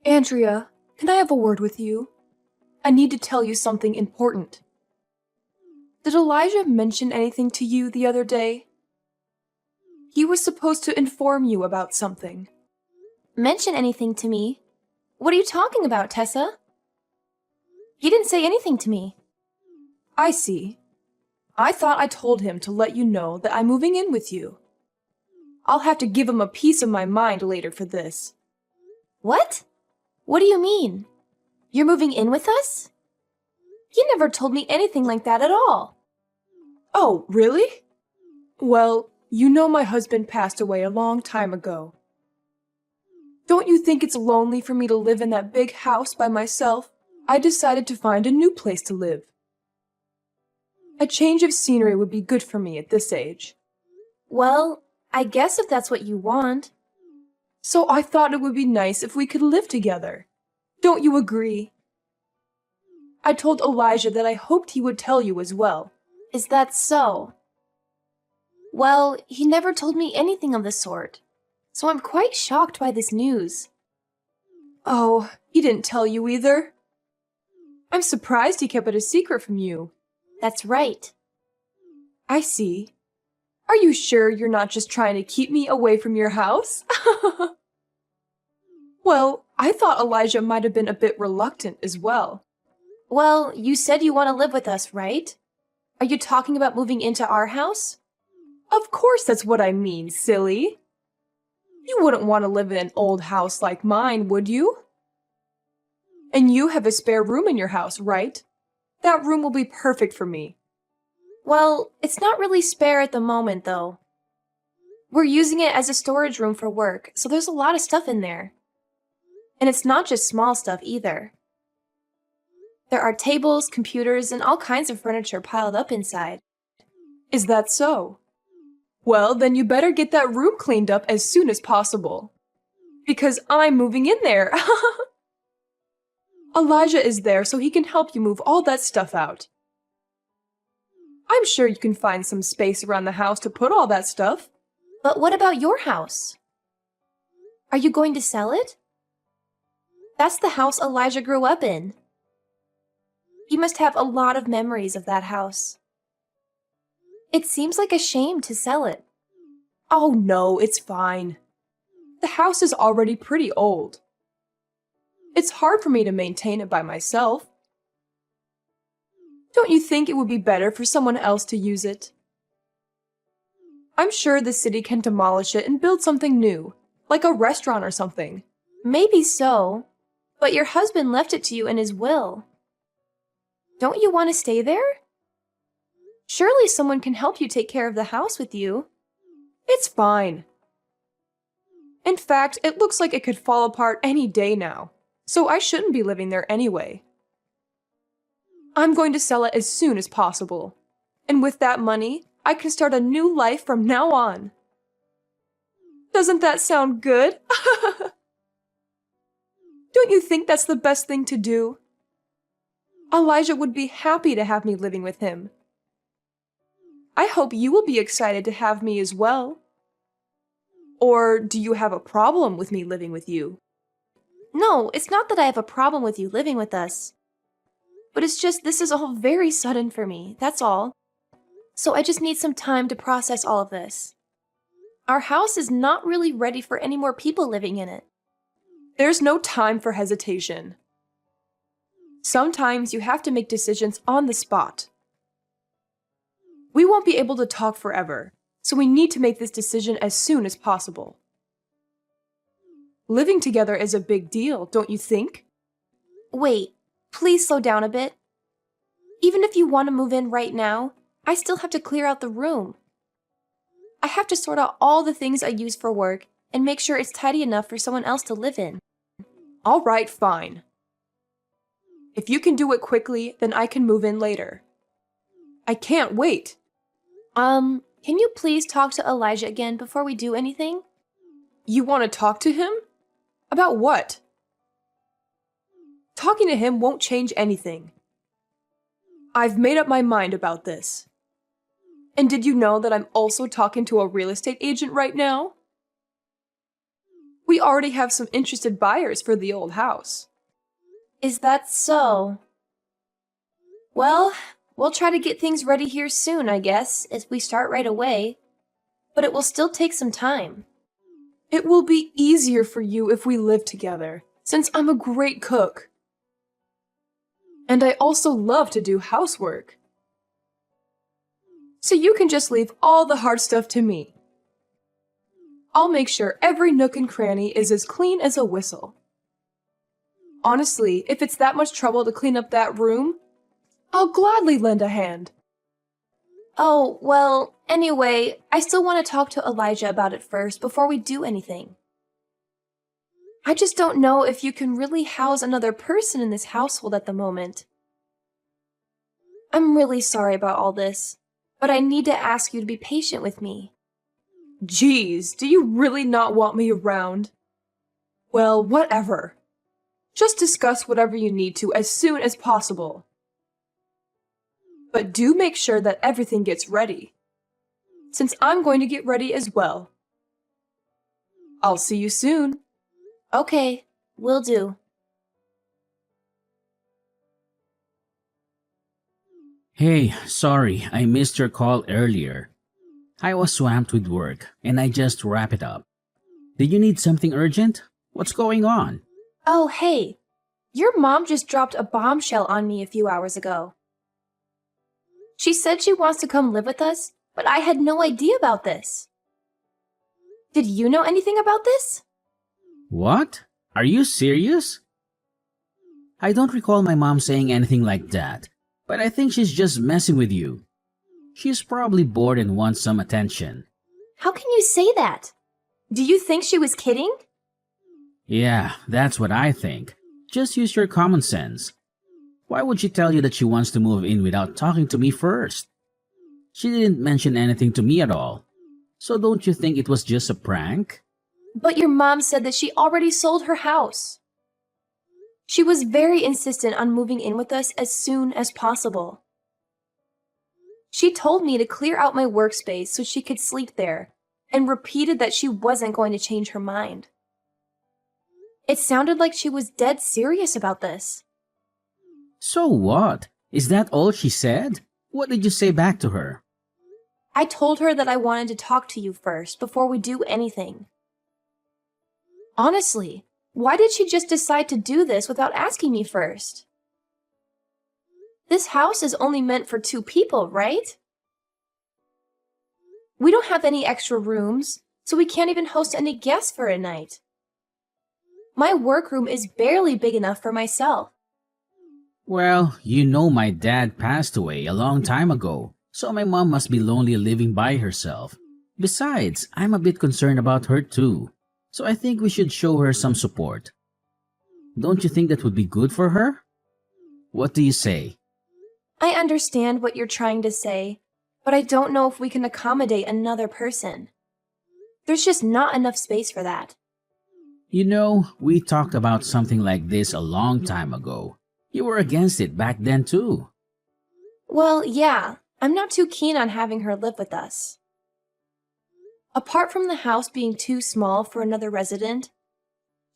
Andrea, can I have a word with you? I need to tell you something important. Did Elijah mention anything to you the other day? He was supposed to inform you about something. Mention anything to me? What are you talking about, Tessa? He didn't say anything to me. I see. I thought I told him to let you know that I'm moving in with you. I'll have to give him a piece of my mind later for this. What? What do you mean? You're moving in with us? He never told me anything like that at all. Oh, really? Well, you know my husband passed away a long time ago. Don't you think it's lonely for me to live in that big house by myself? I decided to find a new place to live. A change of scenery would be good for me at this age. Well, I guess if that's what you want. So I thought it would be nice if we could live together. Don't you agree? I told Elijah that I hoped he would tell you as well. Is that so? Well, he never told me anything of the sort, so I'm quite shocked by this news. Oh, he didn't tell you either? I'm surprised he kept it a secret from you. That's right. I see. Are you sure you're not just trying to keep me away from your house? Well, I thought Elijah might have been a bit reluctant as well. Well, you said you want to live with us, right? Are you talking about moving into our house? Of course that's what I mean, silly. You wouldn't want to live in an old house like mine, would you? And you have a spare room in your house, right? That room will be perfect for me. Well, it's not really spare at the moment, though. We're using it as a storage room for work, so there's a lot of stuff in there. And it's not just small stuff either. There are tables, computers, and all kinds of furniture piled up inside. Is that so? Well, then you better get that room cleaned up as soon as possible. Because I'm moving in there. Elijah is there so he can help you move all that stuff out. I'm sure you can find some space around the house to put all that stuff. But what about your house? Are you going to sell it? That's the house Elijah grew up in. He must have a lot of memories of that house. It seems like a shame to sell it. Oh no, it's fine. The house is already pretty old. It's hard for me to maintain it by myself. Don't you think it would be better for someone else to use it? I'm sure the city can demolish it and build something new, like a restaurant or something. Maybe so, but your husband left it to you in his will. Don't you want to stay there? Surely someone can help you take care of the house with you. It's fine. In fact, it looks like it could fall apart any day now, so I shouldn't be living there anyway. I'm going to sell it as soon as possible, and with that money, I can start a new life from now on. Doesn't that sound good? Don't you think that's the best thing to do? Elijah would be happy to have me living with him. I hope you will be excited to have me as well. Or do you have a problem with me living with you? No, it's not that I have a problem with you living with us. But it's just this is all very sudden for me, that's all. So I just need some time to process all of this. Our house is not really ready for any more people living in it. There's no time for hesitation. Sometimes you have to make decisions on the spot. We won't be able to talk forever, so we need to make this decision as soon as possible. Living together is a big deal, don't you think? Wait, please slow down a bit. Even if you want to move in right now, I still have to clear out the room. I have to sort out all the things I use for work and make sure it's tidy enough for someone else to live in. All right, fine. If you can do it quickly, then I can move in later. I can't wait. Can you please talk to Elijah again before we do anything? You want to talk to him? About what? Talking to him won't change anything. I've made up my mind about this. And did you know that I'm also talking to a real estate agent right now? We already have some interested buyers for the old house. Is that so? Well, we'll try to get things ready here soon, I guess, if we start right away. But it will still take some time. It will be easier for you if we live together, since I'm a great cook. And I also love to do housework. So you can just leave all the hard stuff to me. I'll make sure every nook and cranny is as clean as a whistle. Honestly, if it's that much trouble to clean up that room, I'll gladly lend a hand. Oh, well, anyway, I still want to talk to Elijah about it first before we do anything. I just don't know if you can really house another person in this household at the moment. I'm really sorry about all this, but I need to ask you to be patient with me. Geez, do you really not want me around? Well, whatever. Just discuss whatever you need to as soon as possible. But do make sure that everything gets ready, since I'm going to get ready as well. I'll see you soon. Okay, will do. Hey, sorry, I missed your call earlier. I was swamped with work, and I just wrapped it up. Did you need something urgent? What's going on? Oh, hey, your mom just dropped a bombshell on me a few hours ago. She said she wants to come live with us, but I had no idea about this. Did you know anything about this? What? Are you serious? I don't recall my mom saying anything like that, but I think she's just messing with you. She's probably bored and wants some attention. How can you say that? Do you think she was kidding? Yeah, that's what I think. Just use your common sense. Why would she tell you that she wants to move in without talking to me first? She didn't mention anything to me at all. So don't you think it was just a prank? But your mom said that she already sold her house. She was very insistent on moving in with us as soon as possible. She told me to clear out my workspace so she could sleep there, and repeated that she wasn't going to change her mind. It sounded like she was dead serious about this. So what? Is that all she said? What did you say back to her? I told her that I wanted to talk to you first before we do anything. Honestly, why did she just decide to do this without asking me first? This house is only meant for 2 people, right? We don't have any extra rooms, so we can't even host any guests for a night. My workroom is barely big enough for myself. Well, you know my dad passed away a long time ago, so my mom must be lonely living by herself. Besides, I'm a bit concerned about her too, so I think we should show her some support. Don't you think that would be good for her? What do you say? I understand what you're trying to say, but I don't know if we can accommodate another person. There's just not enough space for that. You know, we talked about something like this a long time ago. You were against it back then too. Well, yeah, I'm not too keen on having her live with us. Apart from the house being too small for another resident,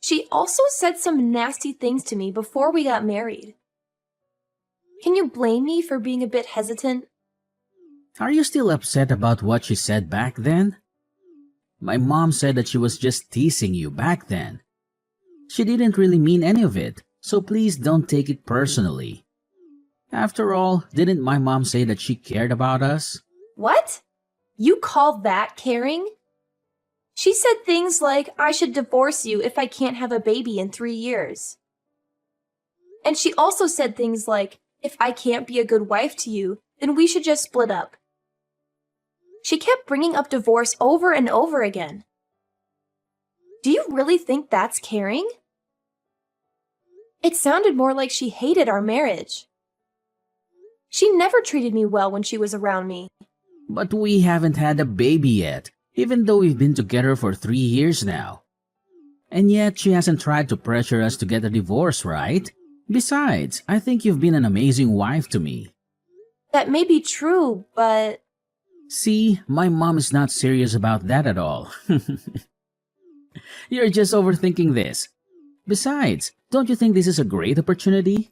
she also said some nasty things to me before we got married. Can you blame me for being a bit hesitant? Are you still upset about what she said back then? My mom said that she was just teasing you back then. She didn't really mean any of it, so please don't take it personally. After all, didn't my mom say that she cared about us? What? You call that caring? She said things like I should divorce you if I can't have a baby in 3 years. And she also said things like, if I can't be a good wife to you, then we should just split up. She kept bringing up divorce over and over again. Do you really think that's caring? It sounded more like she hated our marriage. She never treated me well when she was around me. But we haven't had a baby yet, even though we've been together for 3 years now. And yet she hasn't tried to pressure us to get a divorce, right? Besides, I think you've been an amazing wife to me. That may be true, but... See, my mom is not serious about that at all. You're just overthinking this. Besides, don't you think this is a great opportunity?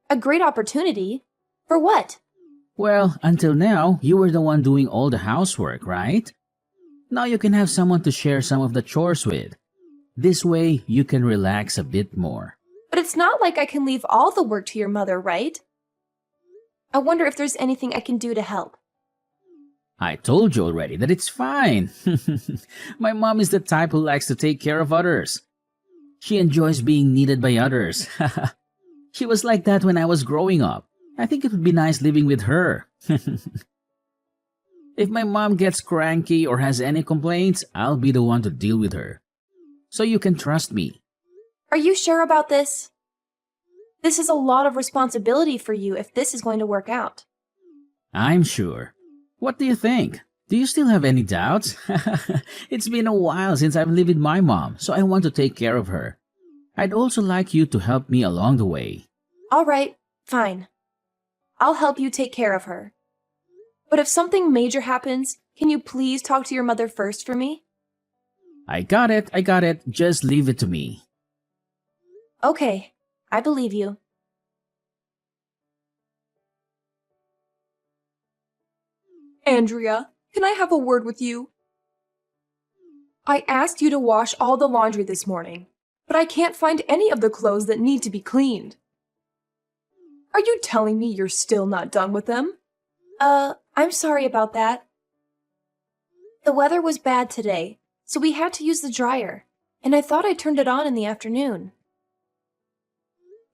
A great opportunity? For what? Well, until now, you were the one doing all the housework, right? Now you can have someone to share some of the chores with. This way, you can relax a bit more. But it's not like I can leave all the work to your mother, right? I wonder if there's anything I can do to help. I told you already that it's fine. My mom is the type who likes to take care of others. She enjoys being needed by others. She was like that when I was growing up. I think it would be nice living with her. If my mom gets cranky or has any complaints, I'll be the one to deal with her. So you can trust me. Are you sure about this? This is a lot of responsibility for you if this is going to work out. I'm sure. What do you think? Do you still have any doubts? It's been a while since I've lived with my mom, so I want to take care of her. I'd also like you to help me along the way. All right, fine. I'll help you take care of her. But if something major happens, can you please talk to your mother first for me? I got it. Just leave it to me. Okay, I believe you. Andrea, can I have a word with you? I asked you to wash all the laundry this morning, but I can't find any of the clothes that need to be cleaned. Are you telling me you're still not done with them? I'm sorry about that. The weather was bad today, so we had to use the dryer, and I thought I turned it on in the afternoon.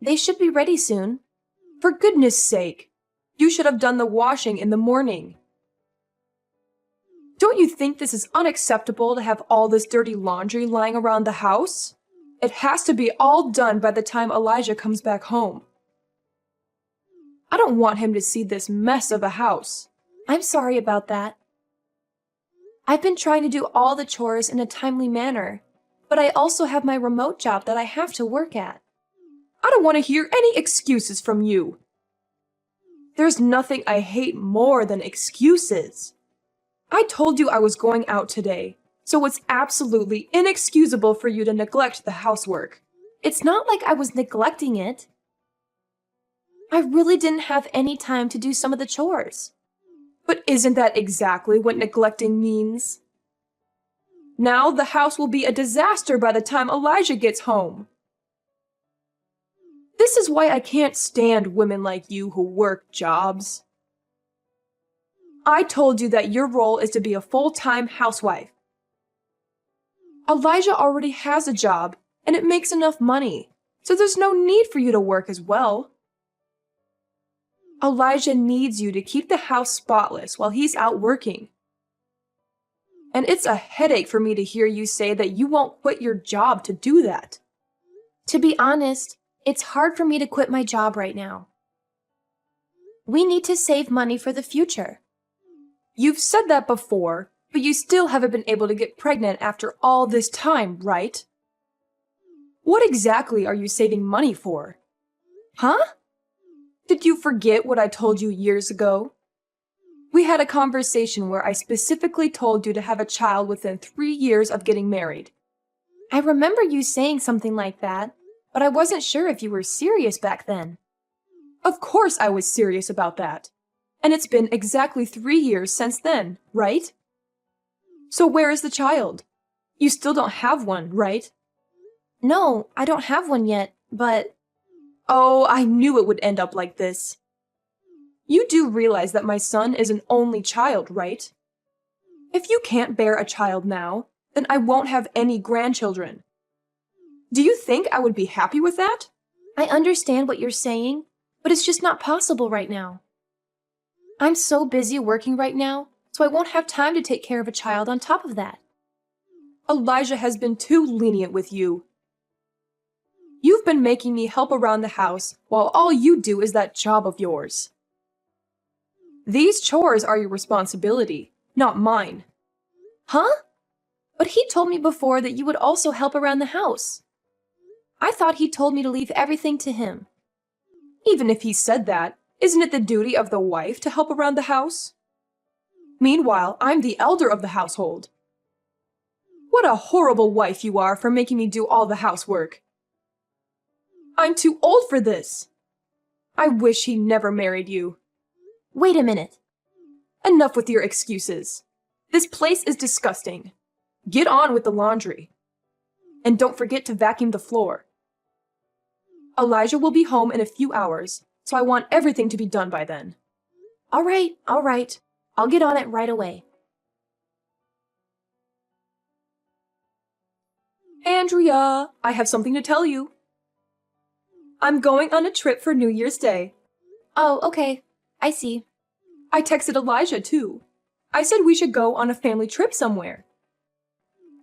They should be ready soon. For goodness sake, you should have done the washing in the morning. Don't you think this is unacceptable to have all this dirty laundry lying around the house? It has to be all done by the time Elijah comes back home. I don't want him to see this mess of a house. I'm sorry about that. I've been trying to do all the chores in a timely manner, but I also have my remote job that I have to work at. I don't want to hear any excuses from you. There's nothing I hate more than excuses. I told you I was going out today, so it's absolutely inexcusable for you to neglect the housework. It's not like I was neglecting it. I really didn't have any time to do some of the chores. But isn't that exactly what neglecting means? Now the house will be a disaster by the time Elijah gets home. This is why I can't stand women like you who work jobs. I told you that your role is to be a full-time housewife. Elijah already has a job, and it makes enough money, so there's no need for you to work as well. Elijah needs you to keep the house spotless while he's out working. And it's a headache for me to hear you say that you won't quit your job to do that. To be honest, it's hard for me to quit my job right now. We need to save money for the future. You've said that before, but you still haven't been able to get pregnant after all this time, right? What exactly are you saving money for? Huh? Did you forget what I told you years ago? We had a conversation where I specifically told you to have a child within 3 years of getting married. I remember you saying something like that, but I wasn't sure if you were serious back then. Of course I was serious about that. And it's been exactly 3 years since then, right? So where is the child? You still don't have one, right? No, I don't have one yet, but... Oh, I knew it would end up like this. You do realize that my son is an only child, right? If you can't bear a child now, then I won't have any grandchildren. Do you think I would be happy with that? I understand what you're saying, but it's just not possible right now. I'm so busy working right now, so I won't have time to take care of a child on top of that. Elijah has been too lenient with you. You've been making me help around the house while all you do is that job of yours. These chores are your responsibility, not mine. Huh? But he told me before that you would also help around the house. I thought he told me to leave everything to him. Even if he said that, isn't it the duty of the wife to help around the house? Meanwhile, I'm the elder of the household. What a horrible wife you are for making me do all the housework. I'm too old for this. I wish he never married you. Wait a minute. Enough with your excuses. This place is disgusting. Get on with the laundry. And don't forget to vacuum the floor. Elijah will be home in a few hours, so I want everything to be done by then. All right. I'll get on it right away. Andrea, I have something to tell you. I'm going on a trip for New Year's Day. Oh, okay. I see. I texted Elijah, too. I said we should go on a family trip somewhere.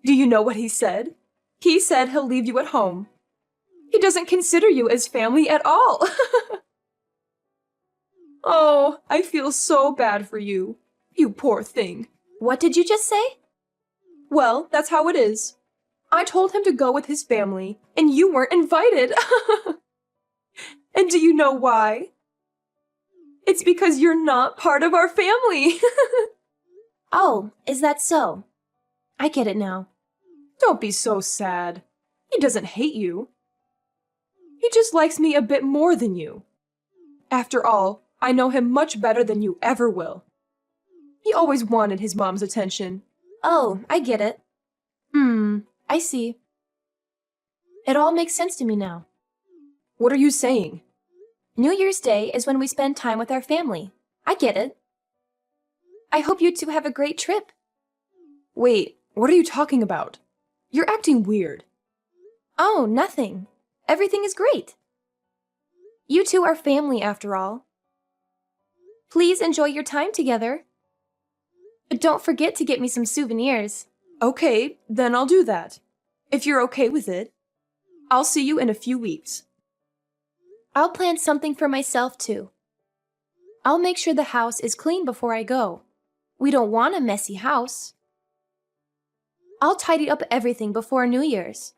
Do you know what he said? He said he'll leave you at home. He doesn't consider you as family at all. Oh, I feel so bad for you. You poor thing. What did you just say? Well, that's how it is. I told him to go with his family, and you weren't invited. And do you know why? It's because you're not part of our family. Oh, is that so? I get it now. Don't be so sad. He doesn't hate you. He just likes me a bit more than you. After all, I know him much better than you ever will. He always wanted his mom's attention. Oh, I get it. I see. It all makes sense to me now. What are you saying? New Year's Day is when we spend time with our family. I get it. I hope you two have a great trip. Wait, what are you talking about? You're acting weird. Oh, nothing. Everything is great. You two are family after all. Please enjoy your time together. But don't forget to get me some souvenirs. Okay, then I'll do that. If you're okay with it. I'll see you in a few weeks. I'll plan something for myself too. I'll make sure the house is clean before I go. We don't want a messy house. I'll tidy up everything before New Year's.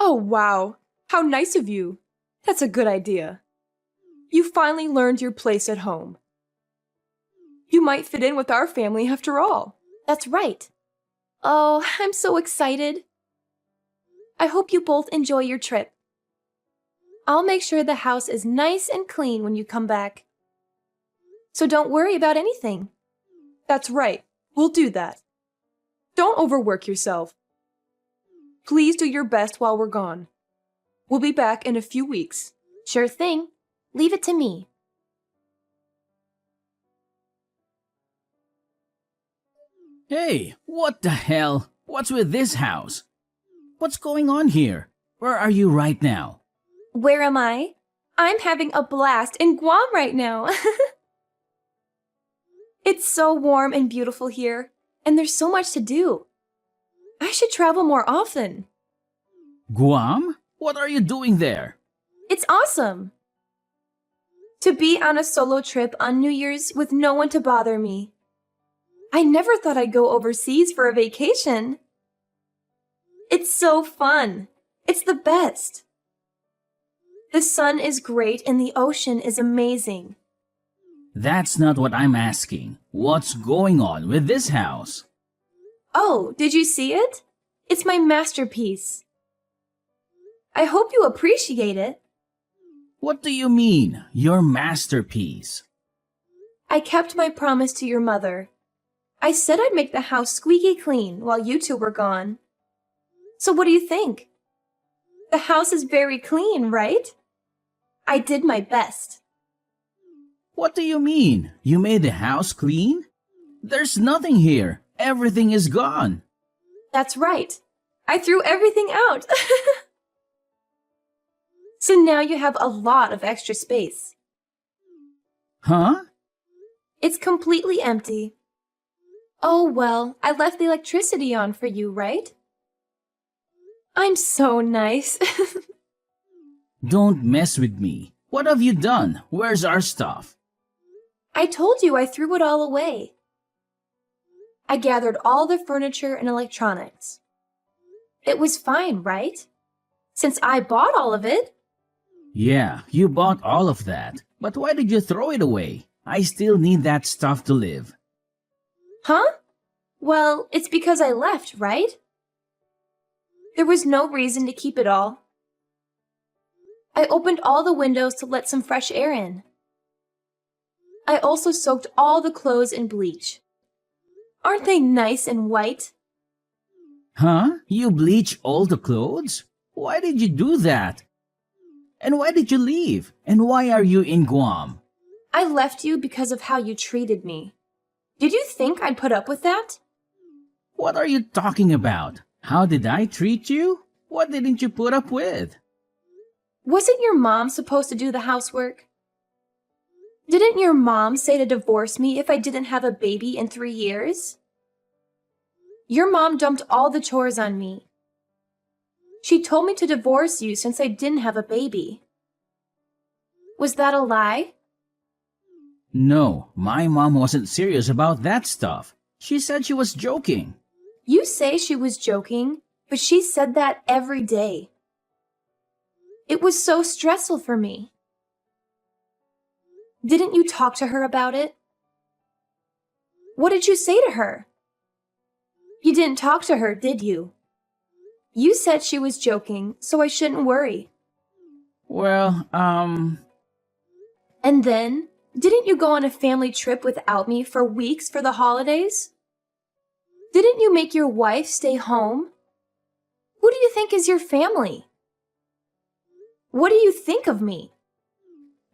Oh, wow. How nice of you. That's a good idea. You finally learned your place at home. You might fit in with our family after all. That's right. Oh, I'm so excited. I hope you both enjoy your trip. I'll make sure the house is nice and clean when you come back. So don't worry about anything. That's right. We'll do that. Don't overwork yourself. Please do your best while we're gone. We'll be back in a few weeks. Sure thing. Leave it to me. Hey, what the hell? What's with this house? What's going on here? Where are you right now? Where am I? I'm having a blast in Guam right now. It's so warm and beautiful here, and there's so much to do. I should travel more often. Guam? What are you doing there? It's awesome. To be on a solo trip on New Year's with no one to bother me. I never thought I'd go overseas for a vacation. It's so fun. It's the best. The sun is great and the ocean is amazing. That's not what I'm asking. What's going on with this house? Oh, did you see it? It's my masterpiece. I hope you appreciate it. What do you mean, your masterpiece? I kept my promise to your mother. I said I'd make the house squeaky clean while you two were gone. So what do you think? The house is very clean, right? I did my best. What do you mean? You made the house clean? There's nothing here. Everything is gone. That's right. I threw everything out. So now you have a lot of extra space. Huh? It's completely empty. Oh, well, I left the electricity on for you, right? I'm so nice. Don't mess with me. What have you done? Where's our stuff? I told you I threw it all away. I gathered all the furniture and electronics. It was fine, right? Since I bought all of it. Yeah, you bought all of that. But why did you throw it away? I still need that stuff to live. Huh? Well, it's because I left, right? There was no reason to keep it all. I opened all the windows to let some fresh air in. I also soaked all the clothes in bleach. Aren't they nice and white? Huh? You bleach all the clothes? Why did you do that? And why did you leave? And why are you in Guam? I left you because of how you treated me. Did you think I'd put up with that? What are you talking about? How did I treat you? What didn't you put up with? Wasn't your mom supposed to do the housework? Didn't your mom say to divorce me if I didn't have a baby in 3 years? Your mom dumped all the chores on me. She told me to divorce you since I didn't have a baby. Was that a lie? No, my mom wasn't serious about that stuff. She said she was joking. You say she was joking, but she said that every day. It was so stressful for me. Didn't you talk to her about it? What did you say to her? You didn't talk to her, did you? You said she was joking, so I shouldn't worry. Well, And then, didn't you go on a family trip without me for weeks for the holidays? Didn't you make your wife stay home? Who do you think is your family? What do you think of me?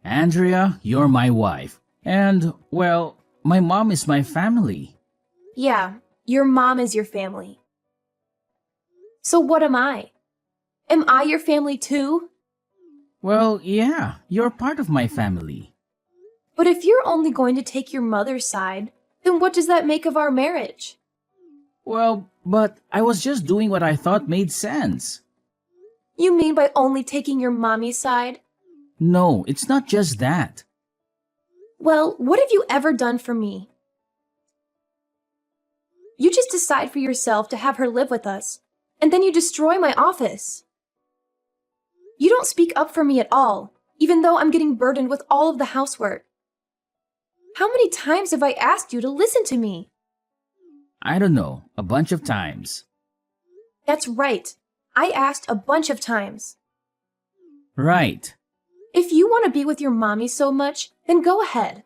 Andrea, you're my wife. And, well, my mom is my family. Yeah, your mom is your family. So what am I? Am I your family too? Well, yeah, you're part of my family. But if you're only going to take your mother's side, then what does that make of our marriage? Well, but I was just doing what I thought made sense. You mean by only taking your mommy's side? No, it's not just that. Well, what have you ever done for me? You just decide for yourself to have her live with us, and then you destroy my office. You don't speak up for me at all, even though I'm getting burdened with all of the housework. How many times have I asked you to listen to me? I don't know, a bunch of times. That's right. I asked a bunch of times. Right. If you want to be with your mommy so much, then go ahead.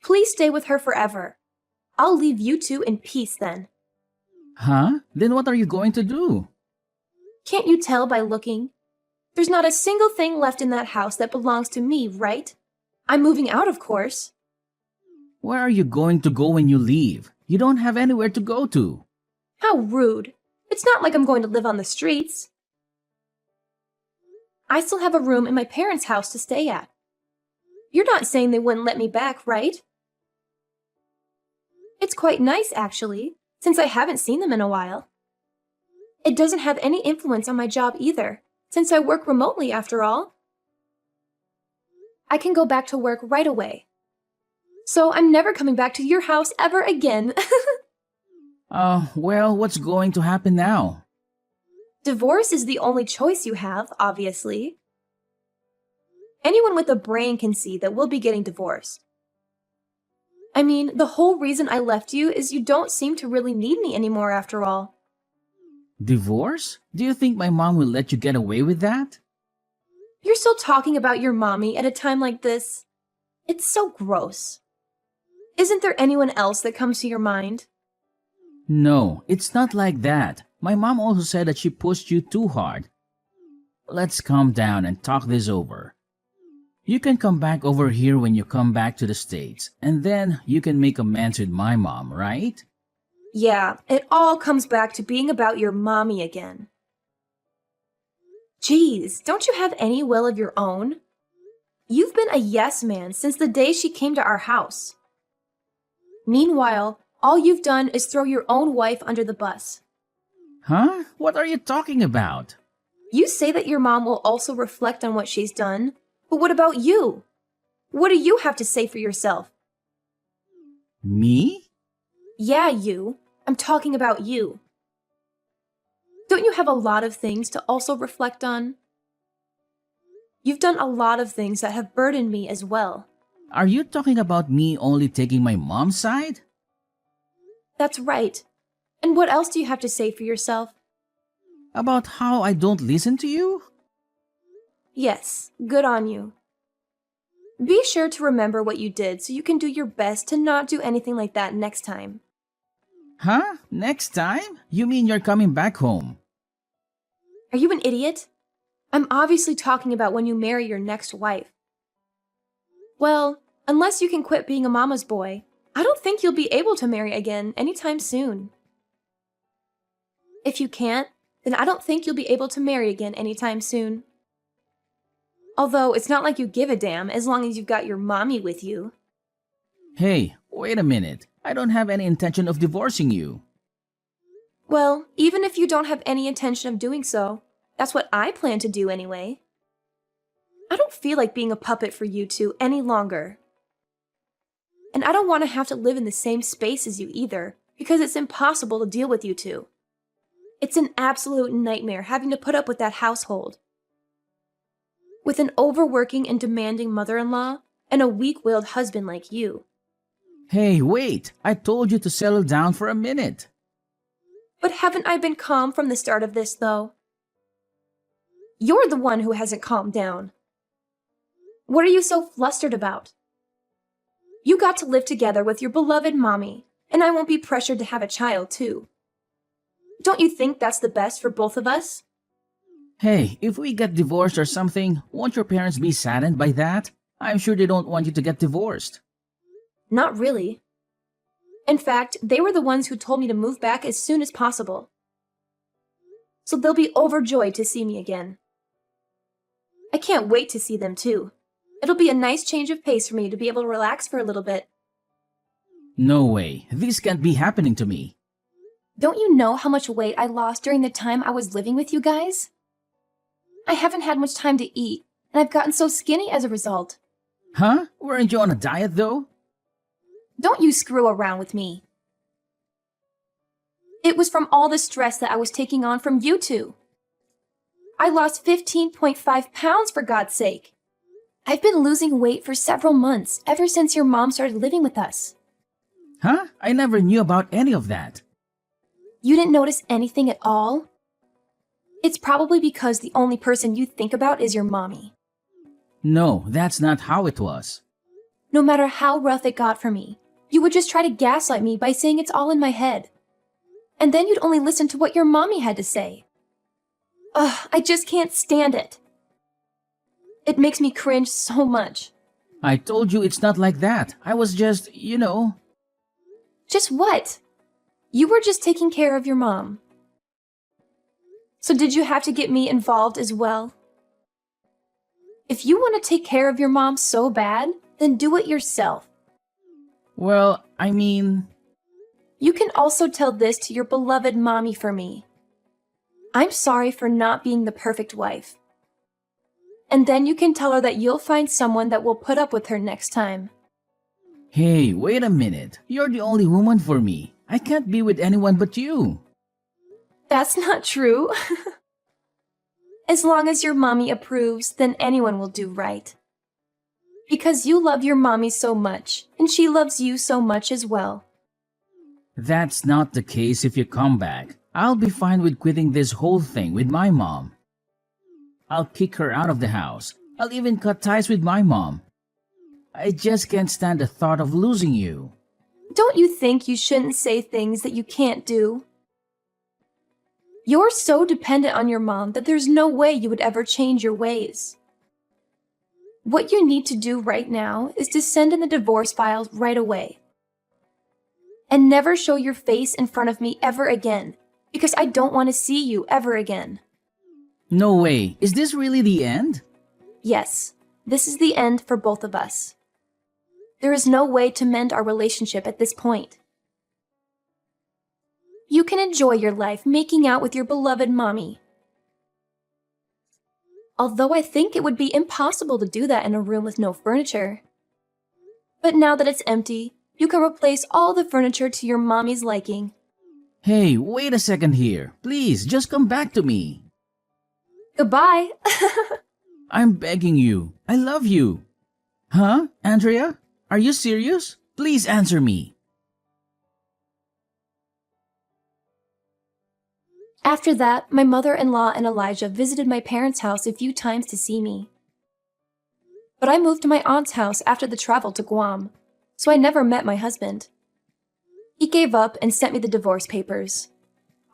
Please stay with her forever. I'll leave you two in peace then. Huh? Then what are you going to do? Can't you tell by looking? There's not a single thing left in that house that belongs to me, right? I'm moving out, of course. Where are you going to go when you leave? You don't have anywhere to go to. How rude. It's not like I'm going to live on the streets. I still have a room in my parents' house to stay at. You're not saying they wouldn't let me back, right? It's quite nice, actually, since I haven't seen them in a while. It doesn't have any influence on my job either, since I work remotely after all. I can go back to work right away. So I'm never coming back to your house ever again. Well, what's going to happen now? Divorce is the only choice you have, obviously. Anyone with a brain can see that we'll be getting divorced. I mean, the whole reason I left you is you don't seem to really need me anymore after all. Divorce? Do you think my mom will let you get away with that? You're still talking about your mommy at a time like this. It's so gross. Isn't there anyone else that comes to your mind? No, it's not like that. My mom also said that she pushed you too hard. Let's calm down and talk this over. You can come back over here when you come back to the States, and then you can make amends with my mom, right? Yeah, it all comes back to being about your mommy again. Geez, don't you have any will of your own? You've been a yes man since the day she came to our house. Meanwhile, all you've done is throw your own wife under the bus. Huh? What are you talking about? You say that your mom will also reflect on what she's done, but what about you? What do you have to say for yourself? Me? Yeah, you. I'm talking about you. Don't you have a lot of things to also reflect on? You've done a lot of things that have burdened me as well. Are you talking about me only taking my mom's side? That's right. And what else do you have to say for yourself? About how I don't listen to you? Yes, good on you. Be sure to remember what you did so you can do your best to not do anything like that next time. Huh? Next time? You mean you're coming back home? Are you an idiot? I'm obviously talking about when you marry your next wife. Well, unless you can quit being a mama's boy, I don't think you'll be able to marry again anytime soon. If you can't, then I don't think you'll be able to marry again anytime soon. Although it's not like you give a damn as long as you've got your mommy with you. Hey, wait a minute. I don't have any intention of divorcing you. Well, even if you don't have any intention of doing so, that's what I plan to do anyway. I don't feel like being a puppet for you two any longer. And I don't want to have to live in the same space as you either, because it's impossible to deal with you two. It's an absolute nightmare having to put up with that household. With an overworking and demanding mother-in-law and a weak-willed husband like you. Hey, wait! I told you to settle down for a minute. But haven't I been calm from the start of this, though? You're the one who hasn't calmed down. What are you so flustered about? You got to live together with your beloved mommy, and I won't be pressured to have a child, too. Don't you think that's the best for both of us? Hey, if we get divorced or something, won't your parents be saddened by that? I'm sure they don't want you to get divorced. Not really. In fact, they were the ones who told me to move back as soon as possible. So they'll be overjoyed to see me again. I can't wait to see them too. It'll be a nice change of pace for me to be able to relax for a little bit. No way. This can't be happening to me. Don't you know how much weight I lost during the time I was living with you guys? I haven't had much time to eat, and I've gotten so skinny as a result. Huh? Weren't you on a diet though? Don't you screw around with me. It was from all the stress that I was taking on from you two. I lost 15.5 pounds for God's sake. I've been losing weight for several months ever since your mom started living with us. Huh? I never knew about any of that. You didn't notice anything at all? It's probably because the only person you think about is your mommy. No, that's not how it was. No matter how rough it got for me, you would just try to gaslight me by saying it's all in my head. And then you'd only listen to what your mommy had to say. Ugh, I just can't stand it. It makes me cringe so much. I told you it's not like that. I was just, Just what? You were just taking care of your mom. So did you have to get me involved as well? If you want to take care of your mom so bad, then do it yourself. Well, I mean... You can also tell this to your beloved mommy for me. I'm sorry for not being the perfect wife. And then you can tell her that you'll find someone that will put up with her next time. Hey, wait a minute. You're the only woman for me. I can't be with anyone but you. That's not true. As long as your mommy approves, then anyone will do right. Because you love your mommy so much, and she loves you so much as well. That's not the case if you come back. I'll be fine with quitting this whole thing with my mom. I'll kick her out of the house. I'll even cut ties with my mom. I just can't stand the thought of losing you. Don't you think you shouldn't say things that you can't do? You're so dependent on your mom that there's no way you would ever change your ways. What you need to do right now is to send in the divorce files right away. And never show your face in front of me ever again, because I don't want to see you ever again. No way. Is this really the end? Yes, this is the end for both of us. There is no way to mend our relationship at this point. You can enjoy your life making out with your beloved mommy. Although I think it would be impossible to do that in a room with no furniture. But now that it's empty, you can replace all the furniture to your mommy's liking. Hey, wait a second here. Please, just come back to me. Goodbye! I'm begging you. I love you. Huh? Andrea? Are you serious? Please answer me. After that, my mother-in-law and Elijah visited my parents' house a few times to see me. But I moved to my aunt's house after the travel to Guam, so I never met my husband. He gave up and sent me the divorce papers.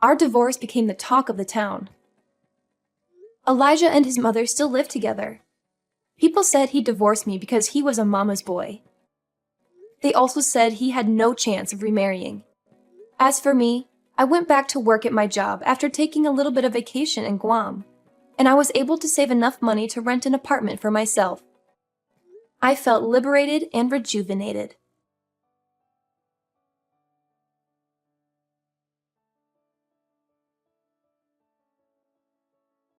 Our divorce became the talk of the town. Elijah and his mother still live together. People said he divorced me because he was a mama's boy. They also said he had no chance of remarrying. As for me, I went back to work at my job after taking a little bit of vacation in Guam, and I was able to save enough money to rent an apartment for myself. I felt liberated and rejuvenated.